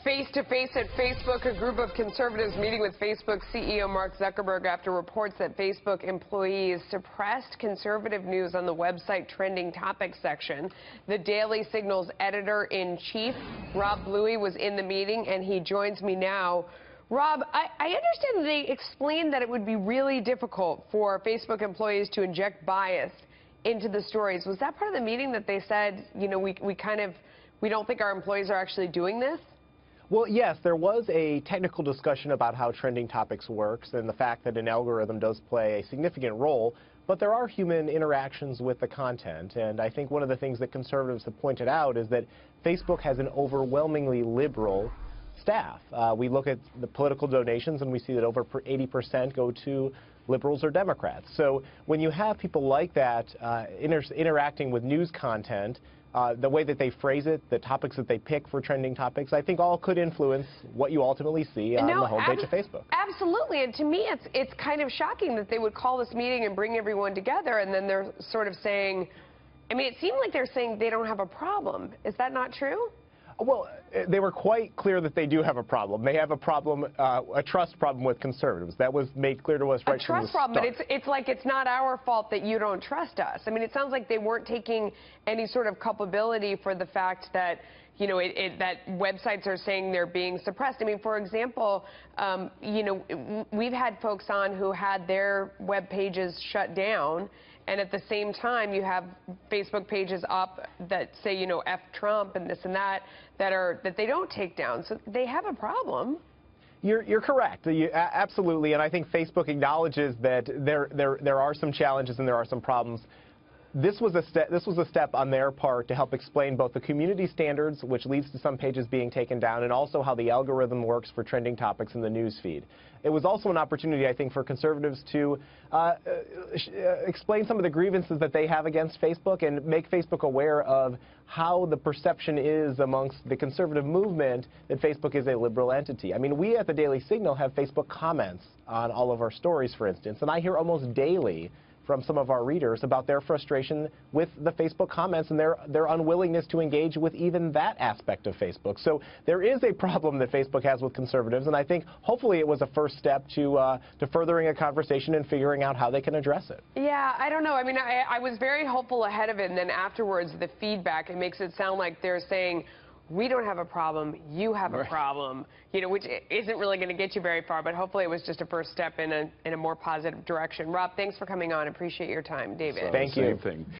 Face-to-face at Facebook, a group of conservatives meeting with Facebook CEO Mark Zuckerberg after reports that Facebook employees suppressed conservative news on the website trending topics section. The Daily Signal's editor-in-chief, Rob Bluey, was in the meeting, and he joins me now. Rob, I understand they explained that it would be really difficult for Facebook employees to inject bias into the stories. Was that part of the meeting that they said, you know, we don't think our employees are actually doing this? Well, yes, there was a technical discussion about how trending topics works and the fact that an algorithm does play a significant role, but there are human interactions with the content. And I think one of the things that conservatives have pointed out is that Facebook has an overwhelmingly liberal staff. We look at the political donations and we see that over 80% go to liberals or Democrats. So when you have people like that interacting with news content, the way that they phrase it, the topics that they pick for trending topics, I think all could influence what you ultimately see on the homepage of Facebook. Absolutely, and to me it's kind of shocking that they would call this meeting and bring everyone together, and then they're sort of saying, I mean, it seemed like they're saying they don't have a problem. Is that not true? Well, they were quite clear that they do have a problem. They have a problem, a trust problem with conservatives. That was made clear to us right from the start. A trust problem, but it's like it's not our fault that you don't trust us. I mean, it sounds like they weren't taking any sort of culpability for the fact that, you know, that websites are saying they're being suppressed. I mean, for example, you know, we've had folks on who had their web pages shut down, and at the same time, you have Facebook pages up that say, you know, F Trump and this and that, that they don't take down. So they have a problem. You're correct. Absolutely. And I think Facebook acknowledges that there are some challenges and there are some problems. This was a step on their part to help explain both the community standards, which leads to some pages being taken down, and also how the algorithm works for trending topics in the news feed. It was also an opportunity, I think, for conservatives to explain some of the grievances that they have against Facebook and make Facebook aware of how the perception is amongst the conservative movement that Facebook is a liberal entity. I mean, we at the Daily Signal have Facebook comments on all of our stories, for instance, and I hear almost daily from some of our readers about their frustration with the Facebook comments and their unwillingness to engage with even that aspect of Facebook. So there is a problem that Facebook has with conservatives, and I think hopefully it was a first step to furthering a conversation and figuring out how they can address it. Yeah, I don't know. I mean, I was very hopeful ahead of it, and then afterwards the feedback, it makes it sound like they're saying, we don't have a problem, you have a problem, you know, which isn't really going to get you very far, but hopefully it was just a first step in a more positive direction. Rob, thanks for coming on. Appreciate your time. David. Thank you. Same thing.